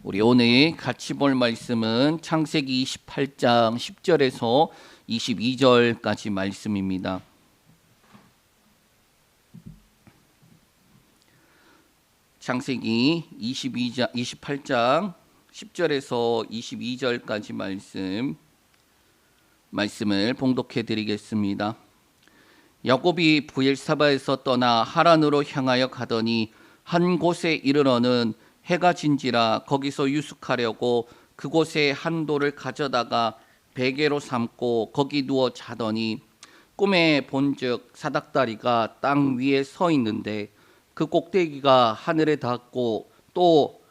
우리 오늘 같이 볼 말씀은 창세기 28장 10절에서 22절까지 말씀입니다. 창세기 28장 10절에서 22절까지 말씀을 봉독해 드리겠습니다. 야곱이 브엘사바에서 떠나 하란으로 향하여 가더니 한 곳에 이르러는 해가 진지라 거기서 유숙하려고 그곳에 한 돌을 가져다가 베개로 삼고 거기 누워 자더니 꿈에 본즉 사닥다리가 땅 위에 서 있는데 그 꼭대기가 하늘에 닿았고 또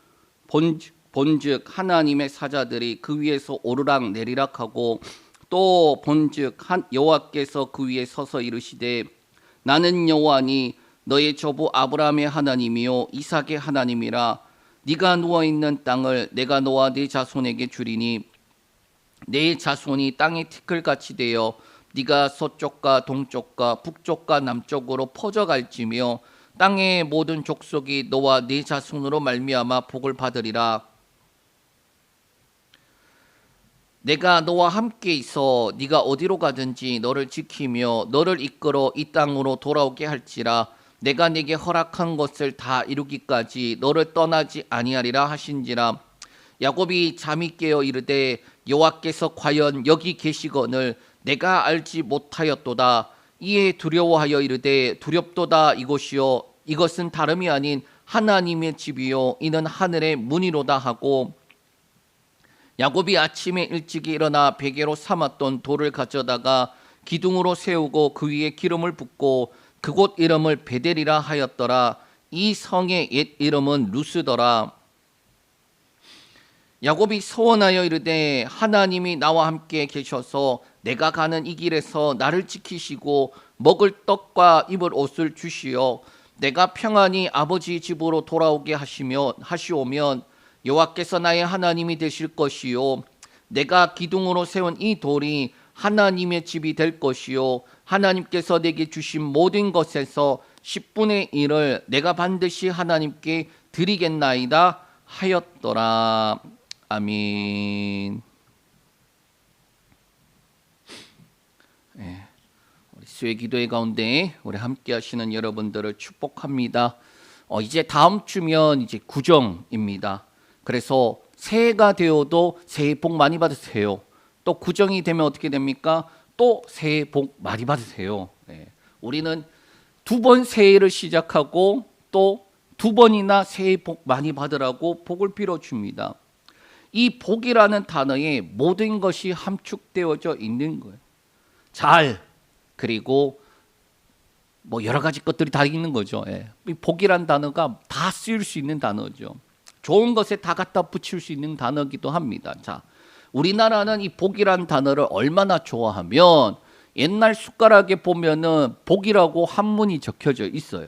본즉 하나님의 사자들이 그 위에서 오르락 내리락 하고 또 본즉 여호와께서 그 위에 서서 이르시되 나는 여호와니 너의 조부 아브라함의 하나님이요 이삭의 하나님이라. 네가 누워있는 땅을 내가 너와 네 자손에게 주리니 네 자손이 땅의 티끌같이 되어 네가 서쪽과 동쪽과 북쪽과 남쪽으로 퍼져갈지며 땅의 모든 족속이 너와 네 자손으로 말미암아 복을 받으리라. 내가 너와 함께 있어 네가 어디로 가든지 너를 지키며 너를 이끌어 이 땅으로 돌아오게 할지라. 내가 네게 허락한 것을 다 이루기까지 너를 떠나지 아니하리라 하신지라. 야곱이 잠이 깨어 이르되 여호와께서 과연 여기 계시거늘 내가 알지 못하였도다. 이에 두려워하여 이르되 두렵도다. 이곳이요 이것은 다름이 아닌 하나님의 집이요 이는 하늘의 문이로다 하고 야곱이 아침에 일찍이 일어나 베개로 삼았던 돌을 가져다가 기둥으로 세우고 그 위에 기름을 붓고 그곳 이름을 베델이라 하였더라. 이 성의 옛 이름은 루스더라. 야곱이 서원하여 이르되 하나님이 나와 함께 계셔서 내가 가는 이 길에서 나를 지키시고 먹을 떡과 입을 옷을 주시어 내가 평안히 아버지 집으로 돌아오게 하시오면 여호와께서 나의 하나님이 되실 것이요 내가 기둥으로 세운 이 돌이 하나님의 집이 될 것이요 하나님께서 내게 주신 모든 것에서 10분의 1을 내가 반드시 하나님께 드리겠나이다 하였더라. 아멘. 우리 수요 기도회 가운데 우리 함께 하시는 여러분들을 축복합니다. 이제 다음 주면 이제 구정입니다. 그래서 새해가 되어도 새해 복 많이 받으세요. 또 구정이 되면 어떻게 됩니까? 또 새해 복 많이 받으세요. 우리는 2번 새해를 시작하고 또 2번이나 새해 복 많이 받으라고 복을 빌어줍니다. 이 복이라는 단어에 모든 것이 함축되어져 있는 거예요. 잘 그리고 뭐 여러 가지 것들이 다 있는 거죠. 이 복이라는 단어가 다 쓰일 수 있는 단어죠. 좋은 것에 다 갖다 붙일 수 있는 단어이기도 합니다. 자, 우리나라는 이 복이라는 단어를 얼마나 좋아하면 옛날 숟가락에 보면은 복이라고 한문이 적혀져 있어요.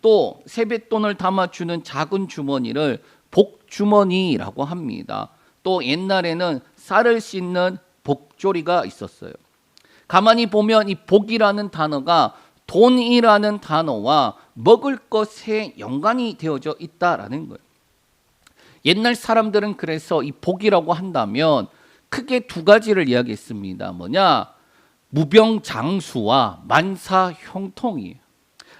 또 세뱃돈을 담아주는 작은 주머니를 복주머니라고 합니다. 또 옛날에는 쌀을 씻는 복조리가 있었어요. 가만히 보면 이 복이라는 단어가 돈이라는 단어와 먹을 것에 연관이 되어져 있다라는 거예요. 옛날 사람들은 그래서 이 복이라고 한다면 크게 2가지를 이야기했습니다. 뭐냐? 무병장수와 만사형통이에요.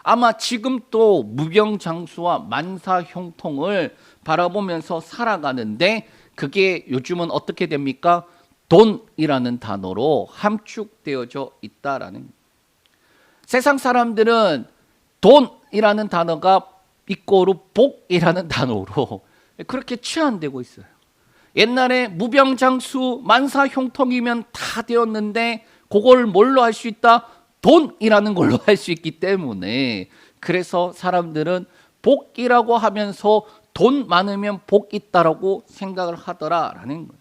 아마 지금 또 무병장수와 만사형통을 바라보면서 살아가는데 그게 요즘은 어떻게 됩니까? 돈이라는 단어로 함축되어져 있다라는 거예요. 세상 사람들은 돈이라는 단어가 이꼬르 복이라는 단어로 그렇게 취한되고 있어요. 옛날에 무병장수 만사형통이면 다 되었는데 그걸 뭘로 할 수 있다? 돈이라는 걸로 할 수 있기 때문에 그래서 사람들은 복이라고 하면서 돈 많으면 복 있다라고 생각을 하더라라는 거예요.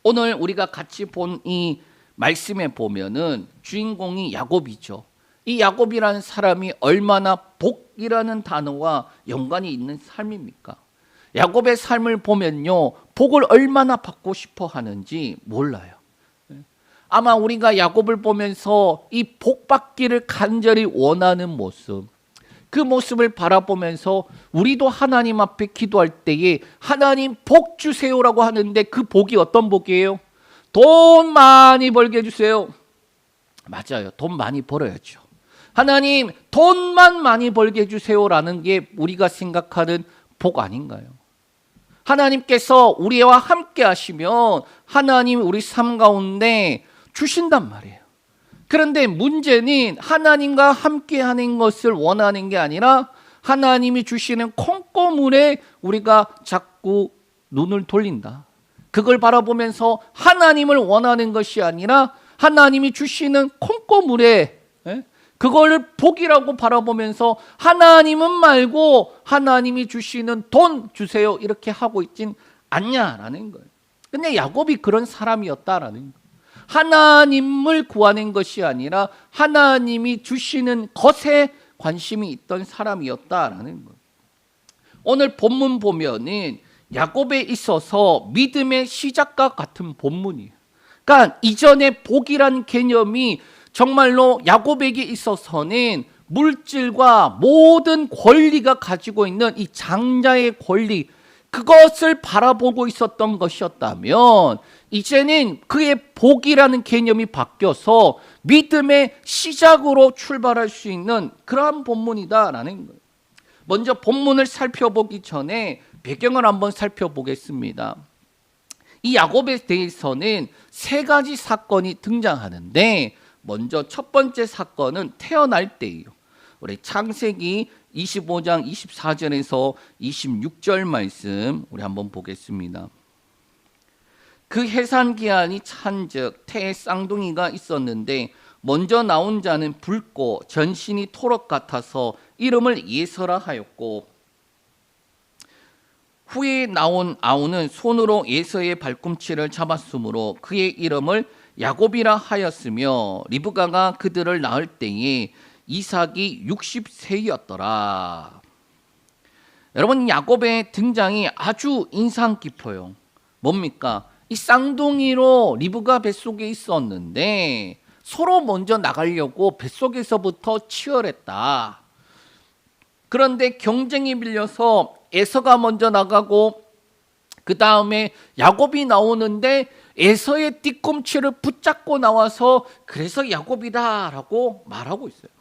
오늘 우리가 같이 본 이 말씀에 보면은 주인공이 야곱이죠. 이 야곱이라는 사람이 얼마나 복이라는 단어와 연관이 있는 삶입니까? 야곱의 삶을 보면요, 복을 얼마나 받고 싶어 하는지 몰라요. 아마 우리가 야곱을 보면서 이 복 받기를 간절히 원하는 모습, 그 모습을 바라보면서 우리도 하나님 앞에 기도할 때에 하나님 복 주세요라고 하는데 그 복이 어떤 복이에요? 돈 많이 벌게 해주세요. 맞아요. 돈 많이 벌어야죠. 하나님 돈만 많이 벌게 해주세요라는 게 우리가 생각하는 복 아닌가요? 하나님께서 우리와 함께 하시면 하나님 우리 삶 가운데 주신단 말이에요. 그런데 문제는 하나님과 함께 하는 것을 원하는 게 아니라 하나님이 주시는 콩고물에 우리가 자꾸 눈을 돌린다. 그걸 바라보면서 하나님을 원하는 것이 아니라 하나님이 주시는 콩고물에 그걸 복이라고 바라보면서 하나님은 말고 하나님이 주시는 돈 주세요 이렇게 하고 있진 않냐라는 거예요. 근데 야곱이 그런 사람이었다라는 거예요. 하나님을 구하는 것이 아니라 하나님이 주시는 것에 관심이 있던 사람이었다라는 거예요. 오늘 본문 보면은 야곱에 있어서 믿음의 시작과 같은 본문이에요. 그러니까 이전에 복이란 개념이 정말로 야곱에게 있어서는 물질과 모든 권리가 가지고 있는 이 장자의 권리, 그것을 바라보고 있었던 것이었다면 이제는 그의 복이라는 개념이 바뀌어서 믿음의 시작으로 출발할 수 있는 그러한 본문이다라는 거예요. 먼저 본문을 살펴보기 전에 배경을 한번 살펴보겠습니다. 이 야곱에 대해서는 세 가지 사건이 등장하는데 먼저 첫 번째 사건은 태어날 때예요. 우리 창세기 25장 24절에서 26절 말씀 우리 한번 보겠습니다. 그 해산 기한이 찬즉 태에 쌍둥이가 있었는데 먼저 나온 자는 붉고 전신이 토록 같아서 이름을 예서라 하였고 후에 나온 아우는 손으로 예서의 발꿈치를 잡았으므로 그의 이름을 야곱이라 하였으며 리브가가 그들을 낳을 때에 이삭이 60세였더라. 여러분 야곱의 등장이 아주 인상 깊어요. 뭡니까? 이 쌍둥이로 리브가 뱃속에 있었는데 서로 먼저 나가려고 뱃속에서부터 치열했다. 그런데 경쟁이 밀려서 에서가 먼저 나가고 그 다음에 야곱이 나오는데 에서의 뒤꿈치를 붙잡고 나와서 그래서 야곱이다라고 말하고 있어요.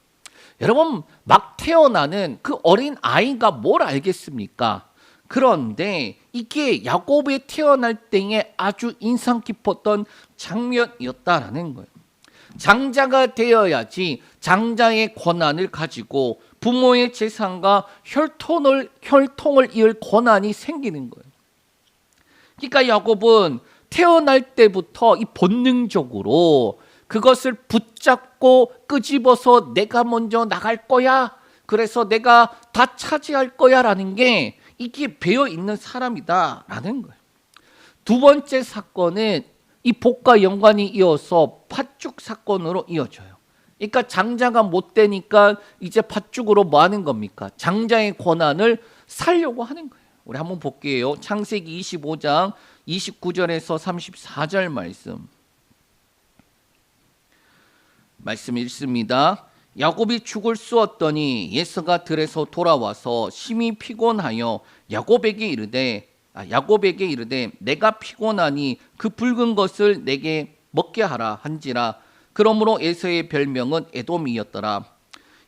여러분 막 태어나는 그 어린 아이가 뭘 알겠습니까? 그런데 이게 야곱이 태어날 때에 아주 인상 깊었던 장면이었다라는 거예요. 장자가 되어야지 장자의 권한을 가지고 부모의 재산과 혈통을 이을 권한이 생기는 거예요. 그러니까 야곱은 태어날 때부터 이 본능적으로 그것을 붙잡고 끄집어서 내가 먼저 나갈 거야. 그래서 내가 다 차지할 거야 라는 게 이게 배어 있는 사람이다라는 거예요. 두 번째 사건은 이 복과 연관이 이어서 팥죽 사건으로 이어져요. 그러니까 장자가 못 되니까 이제 팥죽으로 뭐 하는 겁니까? 장자의 권한을 살려고 하는 거예요. 우리 한번 볼게요. 창세기 25장 29절에서 34절 말씀 읽습니다. 야곱이 죽을 쑤었더니 예서가 들에서 돌아와서 심히 피곤하여 야곱에게 이르되 내가 피곤하니 그 붉은 것을 내게 먹게 하라 한지라. 그러므로 에서의 별명은 에돔이었더라.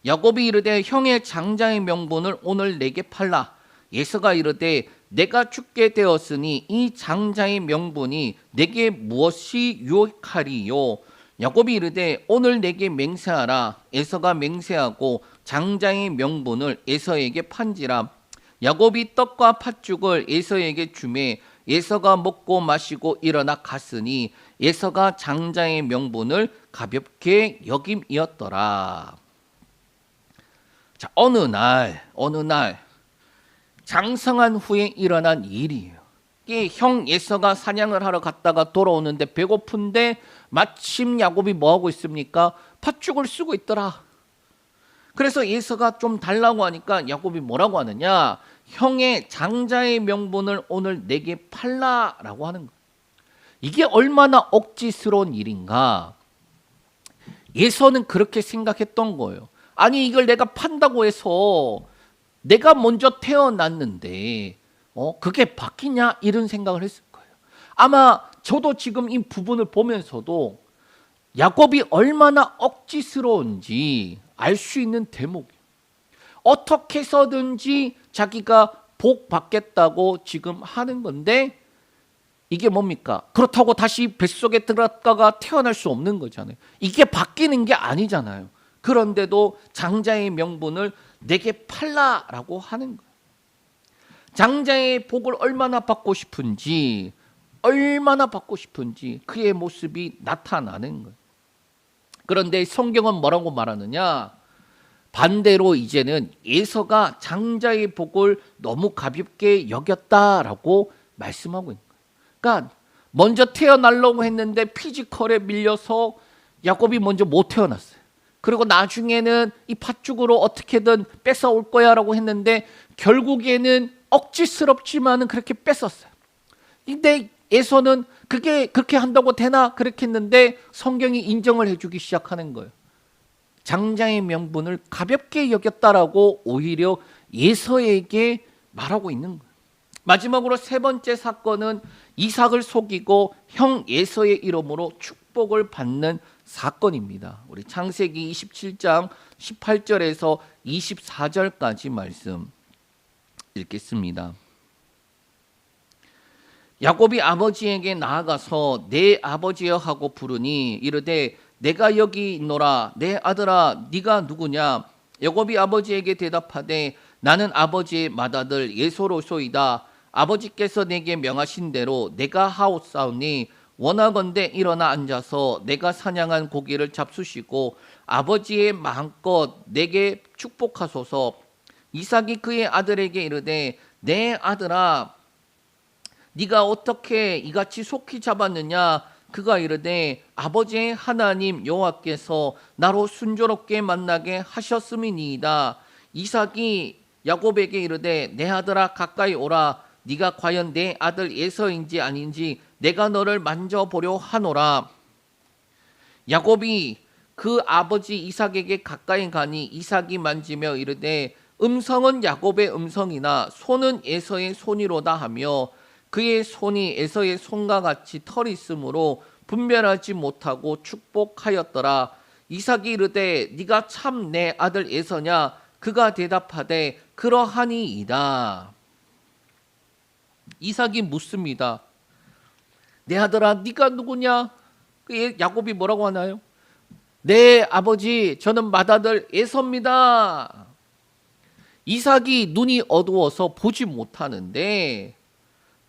야곱이 이르되 형의 장자의 명분을 오늘 내게 팔라. 예서가 이르되 내가 죽게 되었으니 이 장자의 명분이 내게 무엇이 유익하리요. 야곱이 이르되 오늘 내게 맹세하라. 에서가 맹세하고 장자의 명분을 에서에게 판지라. 야곱이 떡과 팥죽을 에서에게 주매 에서가 먹고 마시고 일어나 갔으니 에서가 장자의 명분을 가볍게 여김이었더라. 자, 어느 날 장성한 후에 일어난 일이에요. 이게 형 에서가 사냥을 하러 갔다가 돌아오는데 배고픈데 마침 야곱이 뭐 하고 있습니까? 팥죽을 쓰고 있더라. 그래서 에서가 좀 달라고 하니까 야곱이 뭐라고 하느냐? 형의 장자의 명분을 오늘 내게 팔라라고 하는 거예요. 이게 얼마나 억지스러운 일인가? 에서는 그렇게 생각했던 거예요. 아니 이걸 내가 판다고 해서 내가 먼저 태어났는데 그게 바뀌냐 이런 생각을 했을 거예요. 아마 저도 지금 이 부분을 보면서도 야곱이 얼마나 억지스러운지 알 수 있는 대목이에요. 어떻게 해서든지 자기가 복 받겠다고 지금 하는 건데 이게 뭡니까? 그렇다고 다시 뱃속에 들어갔다가 태어날 수 없는 거잖아요. 이게 바뀌는 게 아니잖아요. 그런데도 장자의 명분을 내게 팔라라고 하는 거예요. 장자의 복을 얼마나 받고 싶은지 그의 모습이 나타나는 거예요. 그런데 성경은 뭐라고 말하느냐? 반대로 이제는 에서가 장자의 복을 너무 가볍게 여겼다라고 말씀하고 있는 거예요. 그러니까 먼저 태어나려고 했는데 피지컬에 밀려서 야곱이 먼저 못 태어났어요. 그리고 나중에는 이 팥죽으로 어떻게든 뺏어올 거야라고 했는데 결국에는 억지스럽지만은 그렇게 뺏었어요. 근데 에서는 그게 그렇게 한다고 되나 그렇게 했는데 성경이 인정을 해주기 시작하는 거예요. 장자의 명분을 가볍게 여겼다라고 오히려 에서에게 말하고 있는 거예요. 마지막으로 세 번째 사건은 이삭을 속이고 형 에서의 이름으로 축복을 받는 사건입니다. 우리 창세기 27장 18절에서 24절까지 말씀 읽겠습니다. 야곱이 아버지에게 나아가서 내 아버지여 하고 부르니 이르되 내가 여기 있노라. 내 아들아 네가 누구냐? 야곱이 아버지에게 대답하되 나는 아버지의 맏아들 예소로소이다. 아버지께서 내게 명하신 대로 내가 하옵사오니 원하건대 일어나 앉아서 내가 사냥한 고기를 잡수시고 아버지의 마음껏 내게 축복하소서. 이삭이 그의 아들에게 이르되 내 아들아 네가 어떻게 이같이 속히 잡았느냐? 그가 이르되 아버지의 하나님 여호와께서 나로 순조롭게 만나게 하셨음이니이다. 이삭이 야곱에게 이르되 내 아들아 가까이 오라. 네가 과연 내 아들 에서인지 아닌지 내가 너를 만져보려 하노라. 야곱이 그 아버지 이삭에게 가까이 가니 이삭이 만지며 이르되 음성은 야곱의 음성이나 손은 에서의 손이로다 하며 그의 손이 에서의 손과 같이 털이 있으므로 분별하지 못하고 축복하였더라. 이삭이 이르되 네가 참 내 아들 에서냐? 그가 대답하되 그러하니이다. 이삭이 묻습니다. 내 아들아 네가 누구냐? 야곱이 뭐라고 하나요? 내 아버지 저는 맏아들 에서입니다. 이삭이 눈이 어두워서 보지 못하는데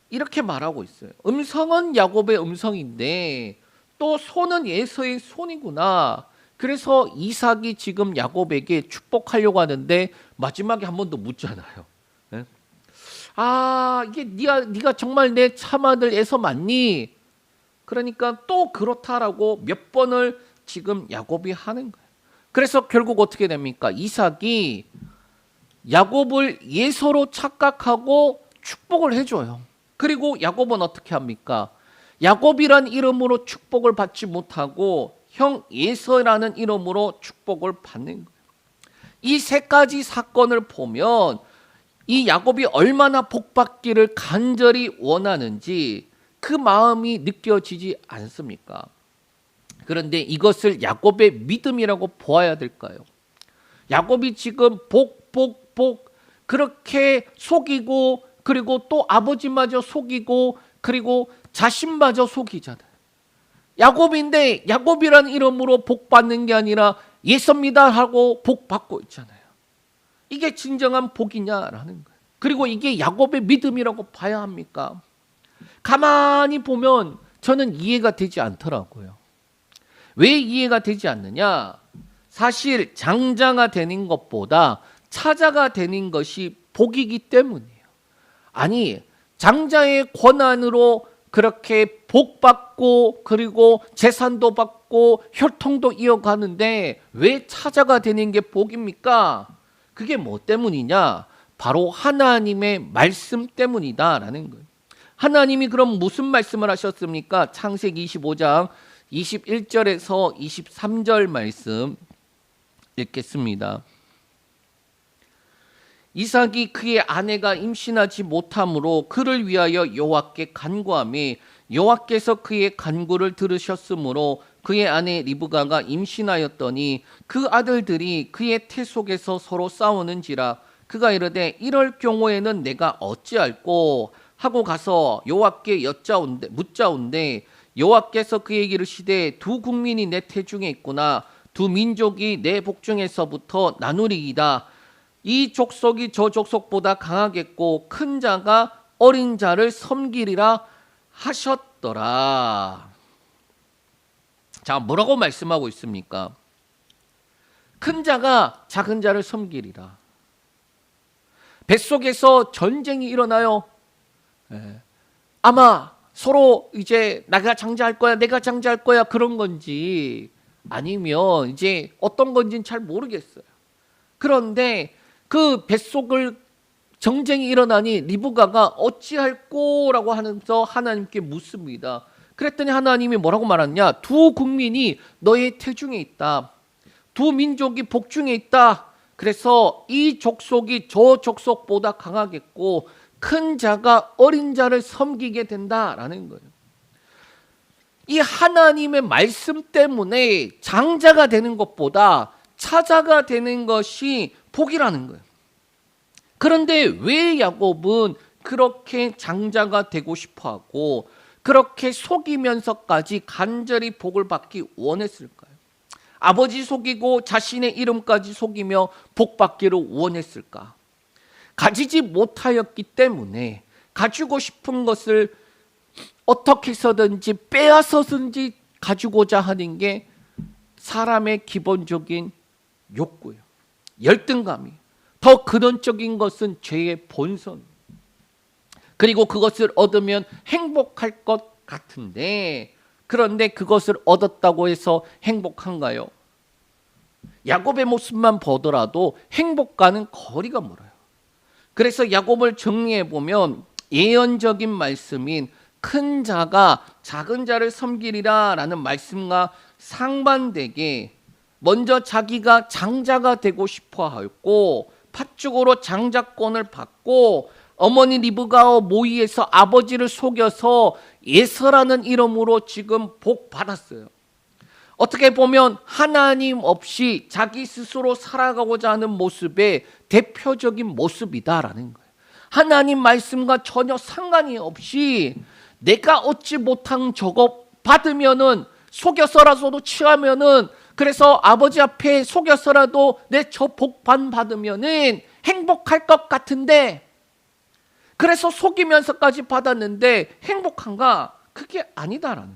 이렇게 말하고 있어요. 음성은 야곱의 음성인데 또 손은 에서의 손이구나. 그래서 이삭이 지금 야곱에게 축복하려고 하는데 마지막에 한 번 더 묻잖아요. 네? 이게 네가 정말 내 참아들 에서 맞니? 그러니까 또 그렇다라고 몇 번을 지금 야곱이 하는 거예요. 그래서 결국 어떻게 됩니까? 이삭이 야곱을 예서로 착각하고 축복을 해줘요. 그리고 야곱은 어떻게 합니까? 야곱이란 이름으로 축복을 받지 못하고 형 예서라는 이름으로 축복을 받는 거예요. 이 세 가지 사건을 보면 이 야곱이 얼마나 복받기를 간절히 원하는지 그 마음이 느껴지지 않습니까? 그런데 이것을 야곱의 믿음이라고 보아야 될까요? 야곱이 지금 복 그렇게 속이고 그리고 또 아버지마저 속이고 그리고 자신마저 속이잖아요. 야곱인데 야곱이란 이름으로 복 받는 게 아니라 예수입니다 하고 복 받고 있잖아요. 이게 진정한 복이냐라는 거예요. 그리고 이게 야곱의 믿음이라고 봐야 합니까? 가만히 보면 저는 이해가 되지 않더라고요. 왜 이해가 되지 않느냐? 사실 장자가 되는 것보다 차자가 되는 것이 복이기 때문이에요. 아니, 장자의 권한으로 그렇게 복 받고 그리고 재산도 받고 혈통도 이어가는데 왜 차자가 되는 게 복입니까? 그게 뭐 때문이냐? 바로 하나님의 말씀 때문이다라는 거예요. 하나님이 그럼 무슨 말씀을 하셨습니까? 창세기 25장 21절에서 23절 말씀 읽겠습니다. 이삭이 그의 아내가 임신하지 못함으로 그를 위하여 여호와께 간구하매 여호와께서 그의 간구를 들으셨으므로 그의 아내 리브가가 임신하였더니 그 아들들이 그의 태 속에서 서로 싸우는지라 그가 이르되 이럴 경우에는 내가 어찌할꼬 하고 가서 여호와께 묻자온데 여호와께서 그에게 이르시되 두 국민이 내 태중에 있구나 두 민족이 내 복중에서부터 나누리이다. 이 족속이 저 족속보다 강하겠고 큰 자가 어린 자를 섬기리라 하셨더라. 자, 뭐라고 말씀하고 있습니까? 큰 자가 작은 자를 섬기리라. 뱃속에서 전쟁이 일어나요. 아마 서로 이제 내가 장자할 거야, 내가 장자할 거야 그런 건지 아니면 이제 어떤 건지는 잘 모르겠어요. 그런데 그 뱃속을 전쟁이 일어나니 리브가가 어찌할꼬라고 하면서 하나님께 묻습니다. 그랬더니 하나님이 뭐라고 말하냐? 두 국민이 너의 태중에 있다. 두 민족이 복중에 있다. 그래서 이 족속이 저 족속보다 강하겠고 큰 자가 어린 자를 섬기게 된다라는 거예요. 이 하나님의 말씀 때문에 장자가 되는 것보다 차자가 되는 것이 복이라는 거예요. 그런데 왜 야곱은 그렇게 장자가 되고 싶어하고 그렇게 속이면서까지 간절히 복을 받기 원했을까요? 아버지 속이고 자신의 이름까지 속이며 복 받기를 원했을까? 가지지 못하였기 때문에 가지고 싶은 것을 어떻게 해서든지 빼앗아서든지 가지고자 하는 게 사람의 기본적인 욕구예요. 열등감이. 더 근원적인 것은 죄의 본성. 그리고 그것을 얻으면 행복할 것 같은데 그런데 그것을 얻었다고 해서 행복한가요? 야곱의 모습만 보더라도 행복과는 거리가 멀어요. 그래서 야곱을 정리해 보면 예언적인 말씀인 큰 자가 작은 자를 섬기리라 라는 말씀과 상반되게 먼저 자기가 장자가 되고 싶어 하였고 팥죽으로 장자권을 받고 어머니 리브가와 모의해서 아버지를 속여서 예서라는 이름으로 지금 복 받았어요. 어떻게 보면 하나님 없이 자기 스스로 살아가고자 하는 모습의 대표적인 모습이다라는 거예요. 하나님 말씀과 전혀 상관이 없이 내가 얻지 못한 저거 받으면은 속여서라도 취하면은 그래서 아버지 앞에 속여서라도 내 저 복반 받으면은 행복할 것 같은데 그래서 속이면서까지 받았는데 행복한가? 그게 아니다라는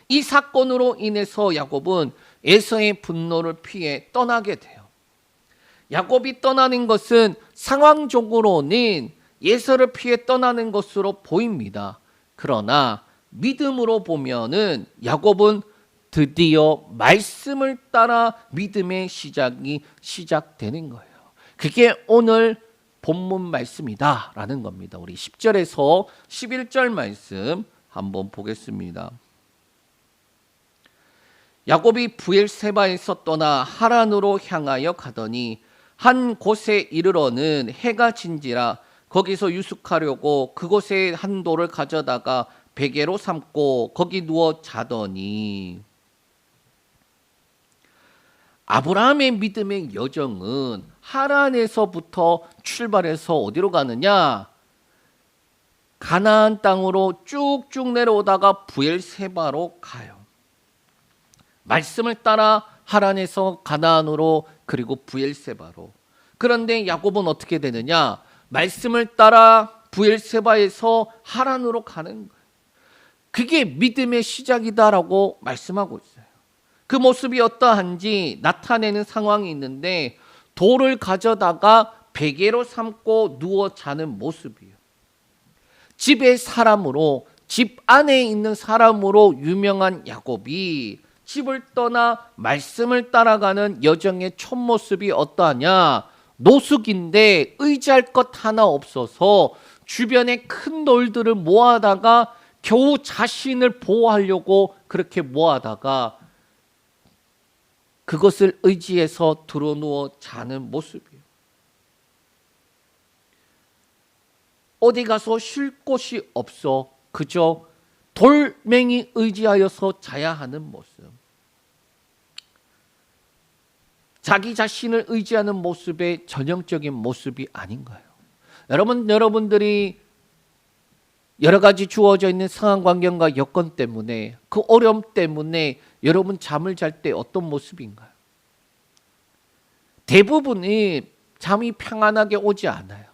이 사건으로 인해서 야곱은 에서의 분노를 피해 떠나게 돼요. 야곱이 떠나는 것은 상황적으로는 예서를 피해 떠나는 것으로 보입니다. 그러나 믿음으로 보면은 야곱은 드디어 말씀을 따라 믿음의 시작이 시작되는 거예요. 그게 오늘 본문 말씀이다라는 겁니다. 우리 10절에서 11절 말씀 한번 보겠습니다. 야곱이 브엘세바에서 떠나 하란으로 향하여 가더니 한 곳에 이르러는 해가 진지라 거기서 유숙하려고 그곳에 한 돌을 가져다가 베개로 삼고 거기 누워 자더니 아브라함의 믿음의 여정은 하란에서부터 출발해서 어디로 가느냐? 가나안 땅으로 쭉쭉 내려오다가 브엘세바로 가요. 말씀을 따라 하란에서 가나안으로 그리고 브엘세바로. 그런데 야곱은 어떻게 되느냐? 말씀을 따라 브엘세바에서 하란으로 가는 거예요. 그게 믿음의 시작이다라고 말씀하고 있어요. 그 모습이 어떠한지 나타내는 상황이 있는데 돌을 가져다가 베개로 삼고 누워 자는 모습이에요. 집의 사람으로 집 안에 있는 사람으로 유명한 야곱이 집을 떠나 말씀을 따라가는 여정의 첫 모습이 어떠하냐? 노숙인데 의지할 것 하나 없어서 주변에 큰 돌들을 모아다가 겨우 자신을 보호하려고 그렇게 모아다가 그것을 의지해서 드러누워 자는 모습이에요. 어디 가서 쉴 곳이 없어 그저 돌멩이 의지하여서 자야 하는 모습. 자기 자신을 의지하는 모습의 전형적인 모습이 아닌가요? 여러분들이 여러 가지 주어져 있는 상황 환경과 여건 때문에 그 어려움 때문에 여러분 잠을 잘 때 어떤 모습인가요? 대부분이 잠이 평안하게 오지 않아요.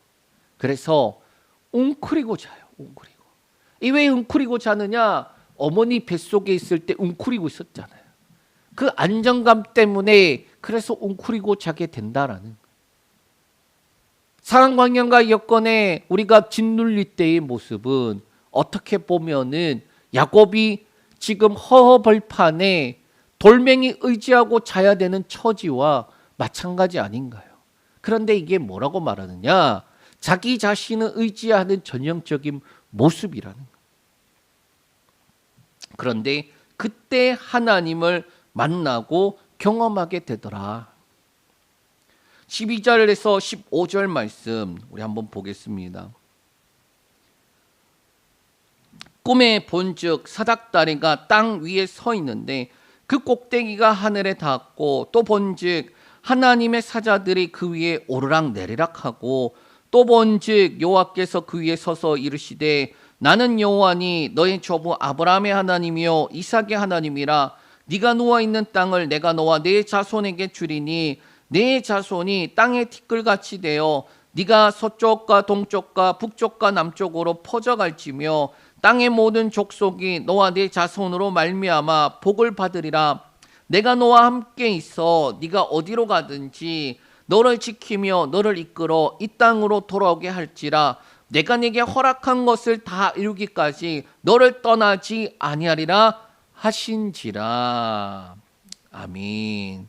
그래서 웅크리고 자요. 웅크리고. 왜 웅크리고 자느냐? 어머니 뱃속에 있을 때 웅크리고 있었잖아요. 그 안정감 때문에 그래서 웅크리고 자게 된다라는 거예요. 상황 환경과 여건에 우리가 짓눌릴 때의 모습은 어떻게 보면은 야곱이 지금 허허벌판에 돌멩이 의지하고 자야 되는 처지와 마찬가지 아닌가요? 그런데 이게 뭐라고 말하느냐? 자기 자신을 의지하는 전형적인 모습이라는 거예요. 그런데 그때 하나님을 만나고 경험하게 되더라. 12절에서 15절 말씀 우리 한번 보겠습니다. 꿈에 본즉 사닥다리가 땅 위에 서 있는데 그 꼭대기가 하늘에 닿았고 또 본즉 하나님의 사자들이 그 위에 오르락 내리락 하고 또 본즉 여호와께서 그 위에 서서 이르시되 나는 여호와니 너의 조부 아브라함의 하나님이요 이삭의 하나님이라. 네가 누워있는 땅을 내가 너와 네 자손에게 주리니 네 자손이 땅의 티끌같이 되어 네가 서쪽과 동쪽과 북쪽과 남쪽으로 퍼져갈지며 땅의 모든 족속이 너와 네 자손으로 말미암아 복을 받으리라. 내가 너와 함께 있어 네가 어디로 가든지 너를 지키며 너를 이끌어 이 땅으로 돌아오게 할지라. 내가 네게 허락한 것을 다 이루기까지 너를 떠나지 아니하리라 하신지라. 아멘.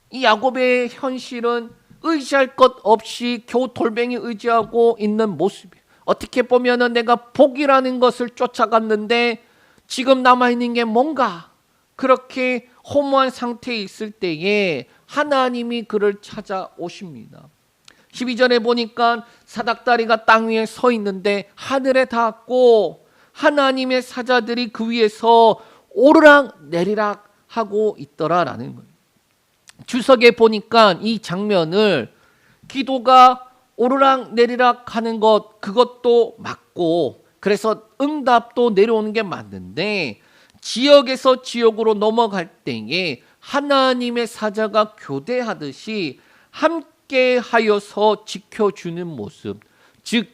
이 야곱의 현실은 의지할 것 없이 겨우 돌멩이 의지하고 있는 모습이에요. 어떻게 보면은 내가 복이라는 것을 쫓아갔는데 지금 남아있는 게 뭔가 그렇게 허무한 상태에 있을 때에 하나님이 그를 찾아오십니다. 12절에 보니까 사닥다리가 땅 위에 서 있는데 하늘에 닿았고 하나님의 사자들이 그 위에서 오르락 내리락 하고 있더라라는 거예요. 주석에 보니까 이 장면을 기도가 오르락 내리락 하는 것 그것도 맞고 그래서 응답도 내려오는 게 맞는데 지역에서 지역으로 넘어갈 때에 하나님의 사자가 교대하듯이 함께 하여서 지켜주는 모습, 즉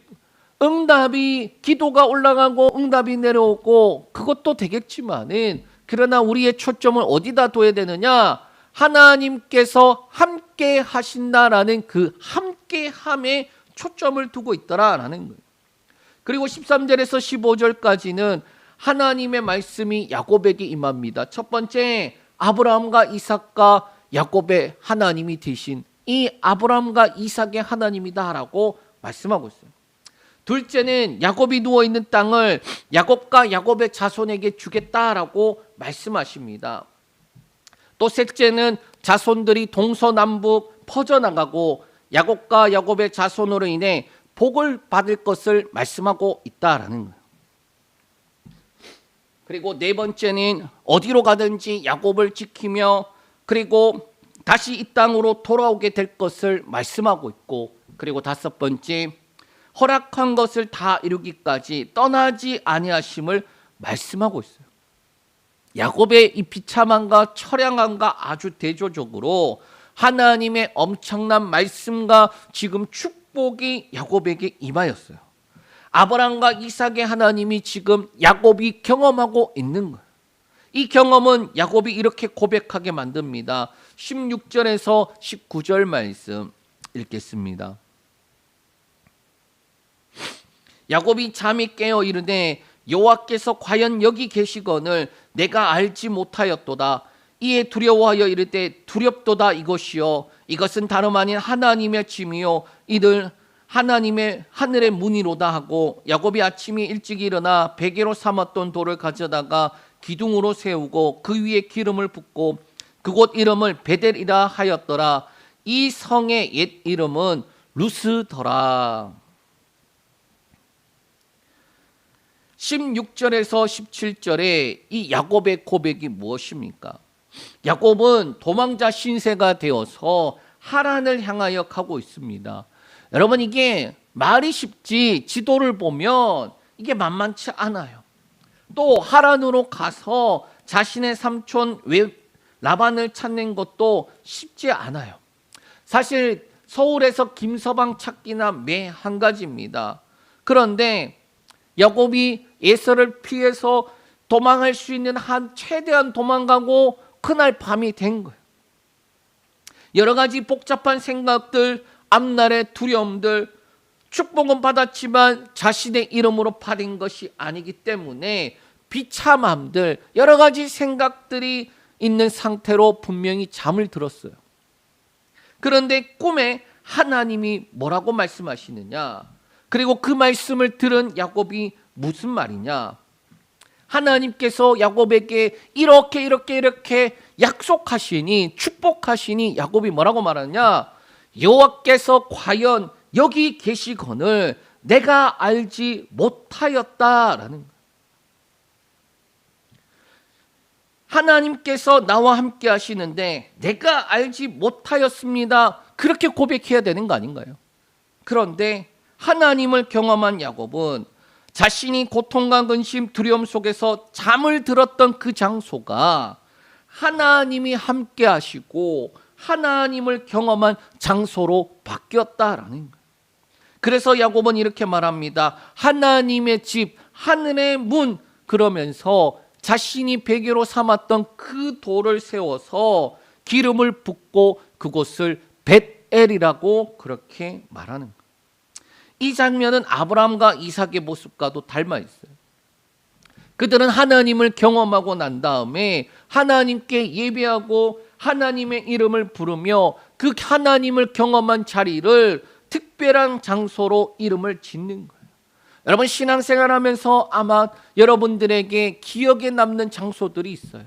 응답이 기도가 올라가고 응답이 내려오고 그것도 되겠지만은 그러나 우리의 초점을 어디다 둬야 되느냐? 하나님께서 함께 하신다라는 그 함께함에 초점을 두고 있더라라는 거예요. 그리고 13절에서 15절까지는 하나님의 말씀이 야곱에게 임합니다. 첫 번째, 아브라함과 이삭과 야곱의 하나님이 되신 이 아브라함과 이삭의 하나님이다라고 말씀하고 있어요. 둘째는 야곱이 누워있는 땅을 야곱과 야곱의 자손에게 주겠다라고 말씀하십니다. 또 셋째는 자손들이 동서남북 퍼져나가고 야곱과 야곱의 자손으로 인해 복을 받을 것을 말씀하고 있다라는 거예요. 그리고 네 번째는 어디로 가든지 야곱을 지키며 그리고 다시 이 땅으로 돌아오게 될 것을 말씀하고 있고 그리고 다섯 번째 허락한 것을 다 이루기까지 떠나지 아니하심을 말씀하고 있어요. 야곱의 이 비참함과 처량함과 아주 대조적으로 하나님의 엄청난 말씀과 지금 축복이 야곱에게 임하였어요. 아브라함과 이삭의 하나님이 지금 야곱이 경험하고 있는 거예요. 이 경험은 야곱이 이렇게 고백하게 만듭니다. 16절에서 19절 말씀 읽겠습니다. 야곱이 잠이 깨어 이르되 여호와께서 과연 여기 계시거늘 내가 알지 못하였도다. 이에 두려워하여 이르되 두렵도다 이것이요 이것은 다름 아닌 하나님의 짐이요 이들 하나님의 하늘의 문이로다 하고 야곱이 아침에 일찍 일어나 베개로 삼았던 돌을 가져다가 기둥으로 세우고 그 위에 기름을 붓고 그곳 이름을 베델이라 하였더라. 이 성의 옛 이름은 루스더라. 16절에서 17절에 이 야곱의 고백이 무엇입니까? 야곱은 도망자 신세가 되어서 하란을 향하여 가고 있습니다. 여러분, 이게 말이 쉽지 지도를 보면 이게 만만치 않아요. 또 하란으로 가서 자신의 삼촌 라반을 찾는 것도 쉽지 않아요. 사실 서울에서 김서방 찾기나 매 한 가지입니다. 그런데 야곱이 에서를 피해서 도망할 수 있는 한 최대한 도망가고 그날 밤이 된 거예요. 여러 가지 복잡한 생각들, 앞날의 두려움들, 축복은 받았지만 자신의 이름으로 받은 것이 아니기 때문에 비참함들, 여러 가지 생각들이 있는 상태로 분명히 잠을 들었어요. 그런데 꿈에 하나님이 뭐라고 말씀하시느냐? 그리고 그 말씀을 들은 야곱이 무슨 말이냐? 하나님께서 야곱에게 이렇게 약속하시니, 축복하시니 야곱이 뭐라고 말하냐? 여호와께서 과연 여기 계시거늘 내가 알지 못하였다라는 거예요. 하나님께서 나와 함께 하시는데 내가 알지 못하였습니다. 그렇게 고백해야 되는 거 아닌가요? 그런데 하나님을 경험한 야곱은 자신이 고통과 근심, 두려움 속에서 잠을 들었던 그 장소가 하나님이 함께 하시고 하나님을 경험한 장소로 바뀌었다라는 거예요. 그래서 야곱은 이렇게 말합니다. 하나님의 집, 하늘의 문, 그러면서 자신이 베개로 삼았던 그 돌을 세워서 기름을 붓고 그곳을 벳엘이라고 그렇게 말하는 거예요. 이 장면은 아브라함과 이삭의 모습과도 닮아 있어요. 그들은 하나님을 경험하고 난 다음에 하나님께 예배하고 하나님의 이름을 부르며 그 하나님을 경험한 자리를 특별한 장소로 이름을 짓는 거예요. 여러분, 신앙생활하면서 아마 여러분들에게 기억에 남는 장소들이 있어요.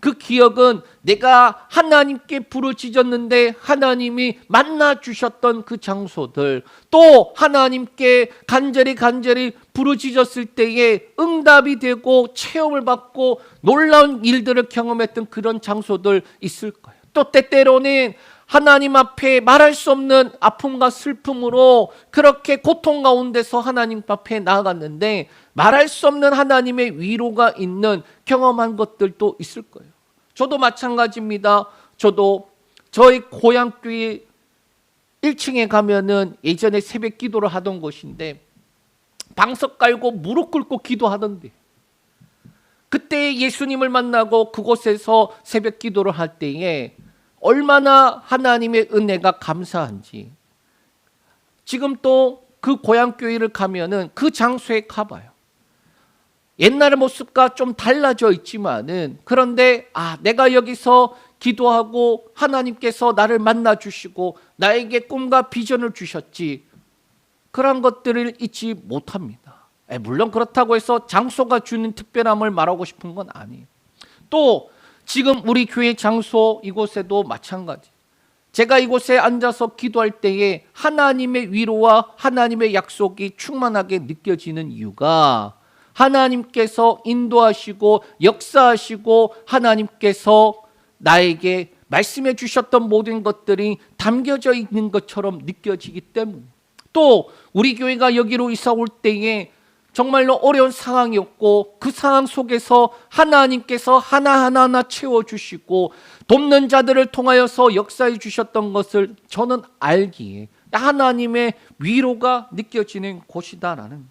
그 기억은 내가 하나님께 부르짖었는데 하나님이 만나 주셨던 그 장소들, 또 하나님께 간절히 부르짖었을 때에 응답이 되고 체험을 받고 놀라운 일들을 경험했던 그런 장소들 있을 거예요. 또 때때로는 하나님 앞에 말할 수 없는 아픔과 슬픔으로 그렇게 고통 가운데서 하나님 앞에 나아갔는데 말할 수 없는 하나님의 위로가 있는 경험한 것들도 있을 거예요. 저도 마찬가지입니다. 저도 저희 고향교회 1층에 가면은 예전에 새벽 기도를 하던 곳인데 방석 깔고 무릎 꿇고 기도하던데, 그때 예수님을 만나고 그곳에서 새벽 기도를 할 때에 얼마나 하나님의 은혜가 감사한지, 지금 또 그 고향교회를 가면은 그 장소에 가봐요. 옛날의 모습과 좀 달라져 있지만은, 그런데 내가 여기서 기도하고 하나님께서 나를 만나 주시고 나에게 꿈과 비전을 주셨지, 그런 것들을 잊지 못합니다. 물론 그렇다고 해서 장소가 주는 특별함을 말하고 싶은 건 아니에요. 또 지금 우리 교회 장소 이곳에도 마찬가지. 제가 이곳에 앉아서 기도할 때에 하나님의 위로와 하나님의 약속이 충만하게 느껴지는 이유가 하나님께서 인도하시고 역사하시고 하나님께서 나에게 말씀해 주셨던 모든 것들이 담겨져 있는 것처럼 느껴지기 때문에, 또 우리 교회가 여기로 이사 올 때에 정말로 어려운 상황이었고 그 상황 속에서 하나님께서 하나하나 채워주시고 돕는 자들을 통하여서 역사해 주셨던 것을 저는 알기에 하나님의 위로가 느껴지는 곳이다라는,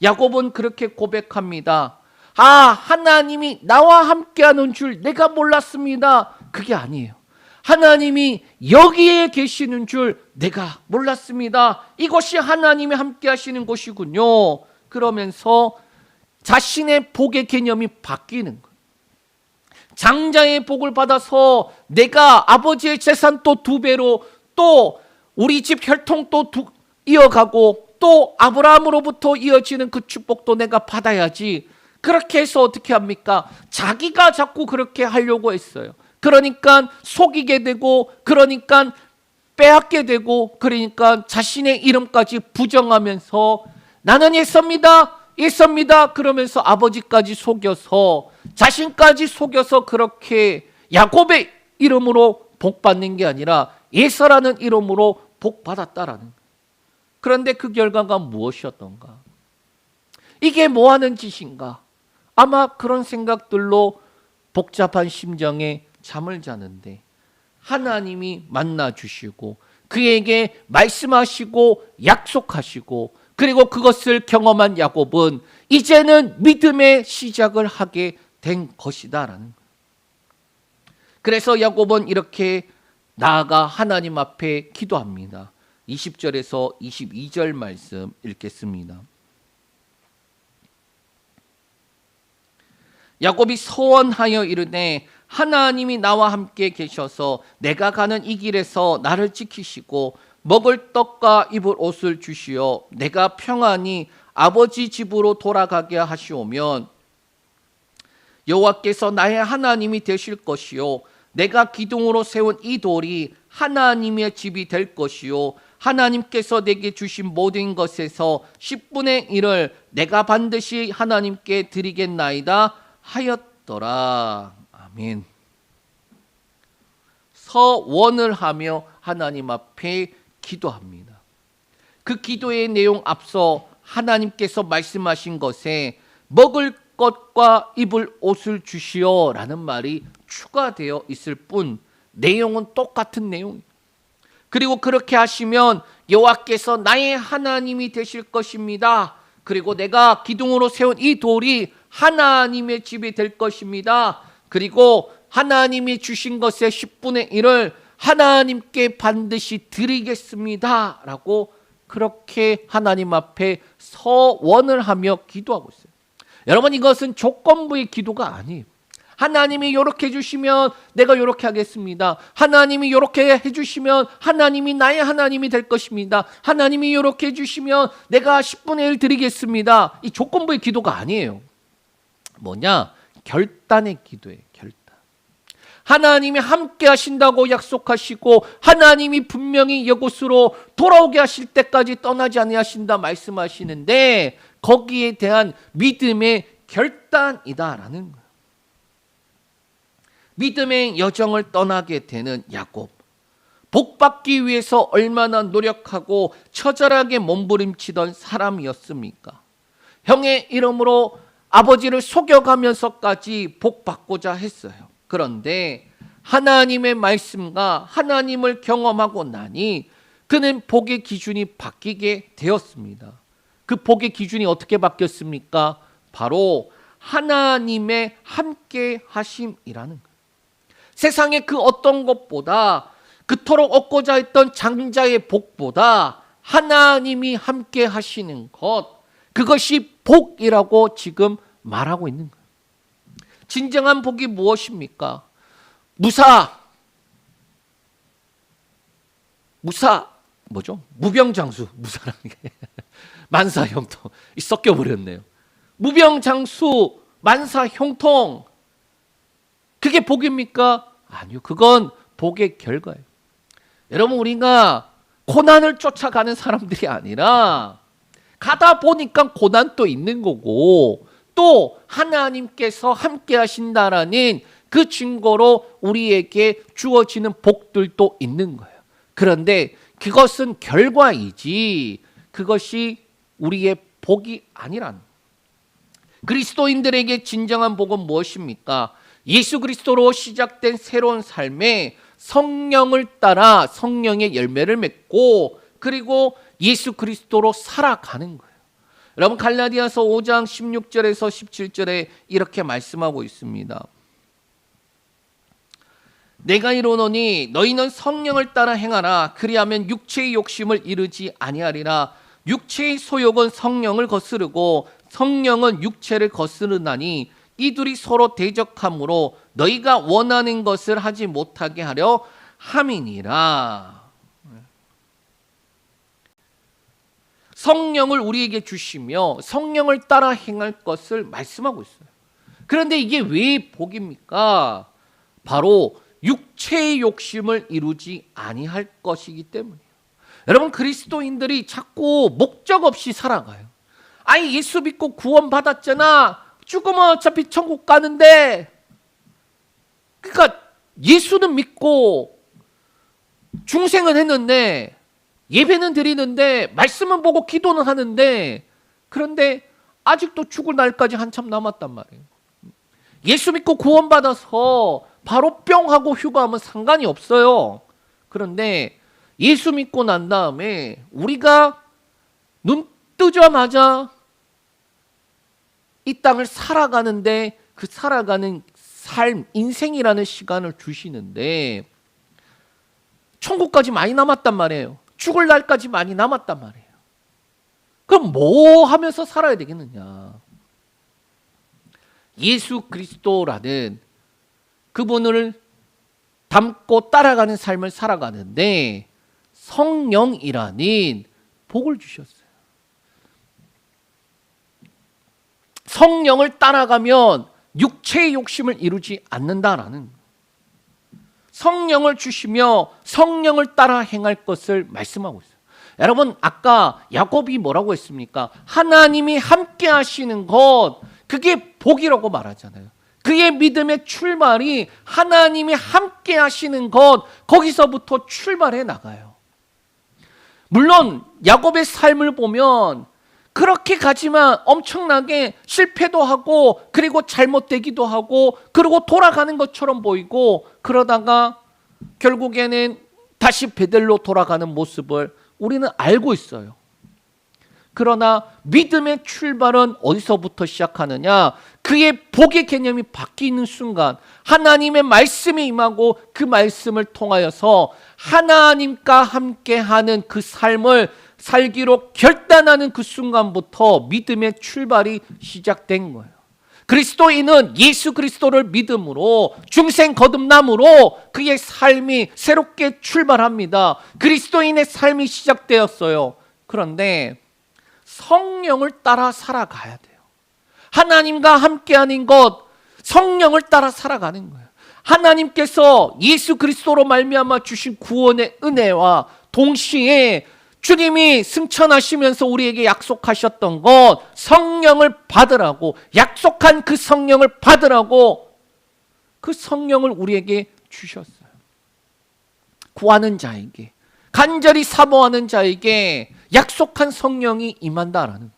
야곱은 그렇게 고백합니다. 하나님이 나와 함께하는 줄 내가 몰랐습니다. 그게 아니에요. 하나님이 여기에 계시는 줄 내가 몰랐습니다. 이것이 하나님이 함께 하시는 곳이군요. 그러면서 자신의 복의 개념이 바뀌는 거예요. 장자의 복을 받아서 내가 아버지의 재산 또 2배로, 또 우리 집 혈통 또 이어가고, 또 아브라함으로부터 이어지는 그 축복도 내가 받아야지. 그렇게 해서 어떻게 합니까? 자기가 자꾸 그렇게 하려고 했어요. 그러니까 속이게 되고, 그러니까 빼앗게 되고, 그러니까 자신의 이름까지 부정하면서 나는 예서입니다 그러면서 아버지까지 속여서 자신까지 속여서 그렇게 야곱의 이름으로 복받는 게 아니라 예서라는 이름으로 복받았다라는 거예요. 그런데 그 결과가 무엇이었던가? 이게 뭐 하는 짓인가? 아마 그런 생각들로 복잡한 심정에 잠을 자는데 하나님이 만나 주시고 그에게 말씀하시고 약속하시고, 그리고 그것을 경험한 야곱은 이제는 믿음의 시작을 하게 된 것이다라는 거예요. 그래서 야곱은 이렇게 나아가 하나님 앞에 기도합니다. 20절에서 22절 말씀 읽겠습니다. 야곱이 서원하여 이르되 하나님이 나와 함께 계셔서 내가 가는 이 길에서 나를 지키시고 먹을 떡과 입을 옷을 주시어 내가 평안히 아버지 집으로 돌아가게 하시오면 여호와께서 나의 하나님이 되실 것이요 내가 기둥으로 세운 이 돌이 하나님의 집이 될 것이요 하나님께서 내게 주신 모든 것에서 10분의 1을 내가 반드시 하나님께 드리겠나이다 하였더라. 아멘. 서원을 하며 하나님 앞에 기도합니다. 그 기도의 내용 앞서 하나님께서 말씀하신 것에 먹을 것과 입을 옷을 주시오 라는 말이 추가되어 있을 뿐 내용은 똑같은 내용입니다. 그리고 그렇게 하시면 여호와께서 나의 하나님이 되실 것입니다. 그리고 내가 기둥으로 세운 이 돌이 하나님의 집이 될 것입니다. 그리고 하나님이 주신 것의 10분의 1을 하나님께 반드시 드리겠습니다 라고 그렇게 하나님 앞에 서원을 하며 기도하고 있어요. 여러분, 이것은 조건부의 기도가 아니에요. 하나님이 이렇게 해주시면 내가 이렇게 하겠습니다. 하나님이 이렇게 해주시면 하나님이 나의 하나님이 될 것입니다. 하나님이 이렇게 해주시면 내가 10분의 1 드리겠습니다. 이 조건부의 기도가 아니에요. 뭐냐? 결단의 기도예요. 결단. 하나님이 함께 하신다고 약속하시고 하나님이 분명히 이곳으로 돌아오게 하실 때까지 떠나지 아니하신다 말씀하시는데 거기에 대한 믿음의 결단이다라는 거예요. 믿음의 여정을 떠나게 되는 야곱. 복받기 위해서 얼마나 노력하고 처절하게 몸부림치던 사람이었습니까? 형의 이름으로 아버지를 속여가면서까지 복받고자 했어요. 그런데 하나님의 말씀과 하나님을 경험하고 나니 그는 복의 기준이 바뀌게 되었습니다. 그 복의 기준이 어떻게 바뀌었습니까? 바로 하나님의 함께 하심이라는 거예요. 세상의 그 어떤 것보다, 그토록 얻고자 했던 장자의 복보다 하나님이 함께 하시는 것, 그것이 복이라고 지금 말하고 있는 거예요. 진정한 복이 무엇입니까? 뭐죠? 무병장수, 무사라는 게 만사형통, 섞여버렸네요. 무병장수, 만사형통, 그게 복입니까? 아니요, 그건 복의 결과예요. 여러분, 우리가 고난을 쫓아가는 사람들이 아니라 가다 보니까 고난도 있는 거고 또 하나님께서 함께 하신다라는 그 증거로 우리에게 주어지는 복들도 있는 거예요. 그런데 그것은 결과이지 그것이 우리의 복이 아니라는 거예요. 그리스도인들에게 진정한 복은 무엇입니까? 예수 그리스도로 시작된 새로운 삶에 성령을 따라 성령의 열매를 맺고 그리고 예수 그리스도로 살아가는 거예요. 여러분, 갈라디아서 5장 16절에서 17절에 이렇게 말씀하고 있습니다. 내가 이르노니 너희는 성령을 따라 행하라. 그리하면 육체의 욕심을 이루지 아니하리라. 육체의 소욕은 성령을 거스르고 성령은 육체를 거스르나니 이 둘이 서로 대적함으로 너희가 원하는 것을 하지 못하게 하려 함이니라. 성령을 우리에게 주시며 성령을 따라 행할 것을 말씀하고 있어요. 그런데 이게 왜 복입니까? 바로 육체의 욕심을 이루지 아니할 것이기 때문이에요. 여러분, 그리스도인들이 자꾸 목적 없이 살아가요. 아니, 예수 믿고 구원 받았잖아. 죽으면 어차피 천국 가는데. 그러니까 예수는 믿고 중생은 했는데, 예배는 드리는데, 말씀은 보고 기도는 하는데, 그런데 아직도 죽을 날까지 한참 남았단 말이에요. 예수 믿고 구원 받아서 바로 뿅 하고 휴가하면 상관이 없어요. 그런데 예수 믿고 난 다음에 우리가 눈 뜨자마자 이 땅을 살아가는데, 그 살아가는 삶, 인생이라는 시간을 주시는데 천국까지 많이 남았단 말이에요. 죽을 날까지 많이 남았단 말이에요. 그럼 뭐 하면서 살아야 되겠느냐? 예수 그리스도라는 그분을 닮고 따라가는 삶을 살아가는데 성령이라는 복을 주셨어요. 성령을 따라가면 육체의 욕심을 이루지 않는다라는 거예요. 성령을 주시며 성령을 따라 행할 것을 말씀하고 있어요. 여러분, 아까 야곱이 뭐라고 했습니까? 하나님이 함께 하시는 것, 그게 복이라고 말하잖아요. 그의 믿음의 출발이 하나님이 함께 하시는 것, 거기서부터 출발해 나가요. 물론 야곱의 삶을 보면 그렇게 가지만 엄청나게 실패도 하고, 그리고 잘못되기도 하고, 그리고 돌아가는 것처럼 보이고, 그러다가 결국에는 다시 베델로 돌아가는 모습을 우리는 알고 있어요. 그러나 믿음의 출발은 어디서부터 시작하느냐? 그의 복의 개념이 바뀌는 순간 하나님의 말씀이 임하고, 그 말씀을 통하여서 하나님과 함께하는 그 삶을 살기로 결단하는 그 순간부터 믿음의 출발이 시작된 거예요. 그리스도인은 예수 그리스도를 믿음으로, 중생 거듭남으로 그의 삶이 새롭게 출발합니다. 그리스도인의 삶이 시작되었어요. 그런데 성령을 따라 살아가야 돼요. 하나님과 함께하는 것, 성령을 따라 살아가는 거예요. 하나님께서 예수 그리스도로 말미암아 주신 구원의 은혜와 동시에 주님이 승천하시면서 우리에게 약속하셨던 것, 성령을 받으라고, 약속한 그 성령을 받으라고 그 성령을 우리에게 주셨어요. 구하는 자에게, 간절히 사모하는 자에게 약속한 성령이 임한다라는 거예요.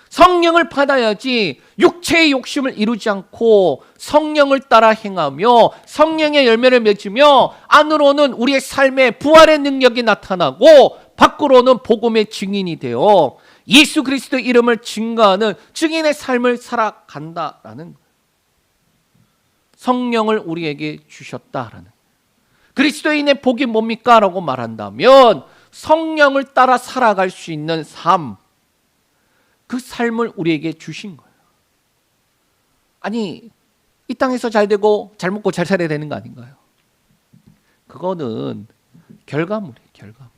성령을 받아야지 육체의 욕심을 이루지 않고 성령을 따라 행하며 성령의 열매를 맺으며 안으로는 우리의 삶에 부활의 능력이 나타나고 밖으로는 복음의 증인이 되어 예수 그리스도의 이름을 증거하는 증인의 삶을 살아간다라는 거예요. 성령을 우리에게 주셨다라는 거예요. 그리스도인의 복이 뭡니까? 라고 말한다면 성령을 따라 살아갈 수 있는 삶, 그 삶을 우리에게 주신 거예요. 아니, 이 땅에서 잘 되고 잘 먹고 잘 살아야 되는 거 아닌가요? 그거는 결과물이에요. 결과물.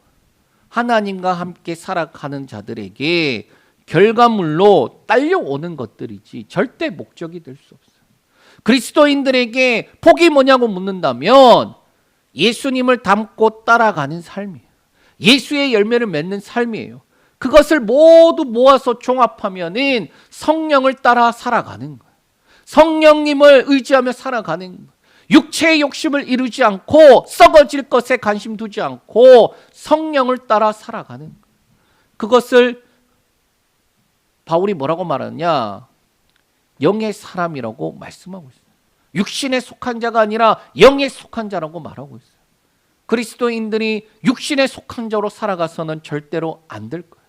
하나님과 함께 살아가는 자들에게 결과물로 딸려오는 것들이지 절대 목적이 될 수 없어요. 그리스도인들에게 복이 뭐냐고 묻는다면 예수님을 닮고 따라가는 삶이에요. 예수의 열매를 맺는 삶이에요. 그것을 모두 모아서 종합하면은 성령을 따라 살아가는 거예요. 성령님을 의지하며 살아가는 거예요. 육체의 욕심을 이루지 않고 썩어질 것에 관심 두지 않고 성령을 따라 살아가는 거예요. 그것을 바울이 뭐라고 말하느냐? 영의 사람이라고 말씀하고 있어요. 육신에 속한 자가 아니라 영에 속한 자라고 말하고 있어요. 그리스도인들이 육신에 속한 자로 살아가서는 절대로 안 될 거예요.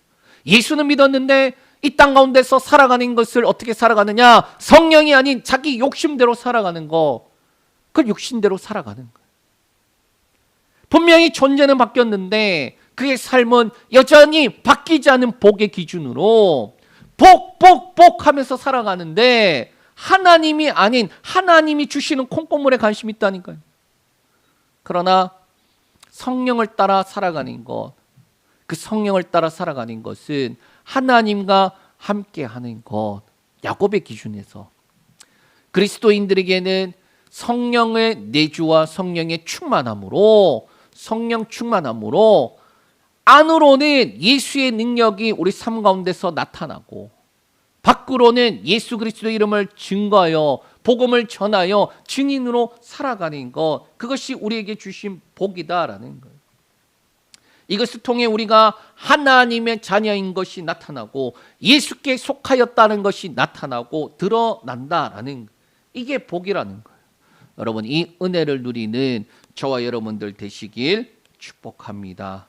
예수는 믿었는데 이 땅 가운데서 살아가는 것을 어떻게 살아가느냐? 성령이 아닌 자기 욕심대로 살아가는 거, 그 육신대로 살아가는 거예요. 분명히 존재는 바뀌었는데 그의 삶은 여전히 바뀌지 않은 복의 기준으로 복 하면서 살아가는데 하나님이 아닌 하나님이 주시는 콩고물에 관심이 있다니까요. 그러나 성령을 따라 살아가는 것, 그 성령을 따라 살아가는 것은 하나님과 함께하는 것, 야곱의 기준에서 그리스도인들에게는 성령의 내주와 성령의 충만함으로 안으로는 예수의 능력이 우리 삶 가운데서 나타나고 밖으로는 예수 그리스도의 이름을 증거하여 복음을 전하여 증인으로 살아가는 것, 그것이 우리에게 주신 복이다라는 거예요. 이것을 통해 우리가 하나님의 자녀인 것이 나타나고 예수께 속하였다는 것이 나타나고 드러난다라는, 이게 복이라는 거예요. 여러분, 이 은혜를 누리는 저와 여러분들 되시길 축복합니다.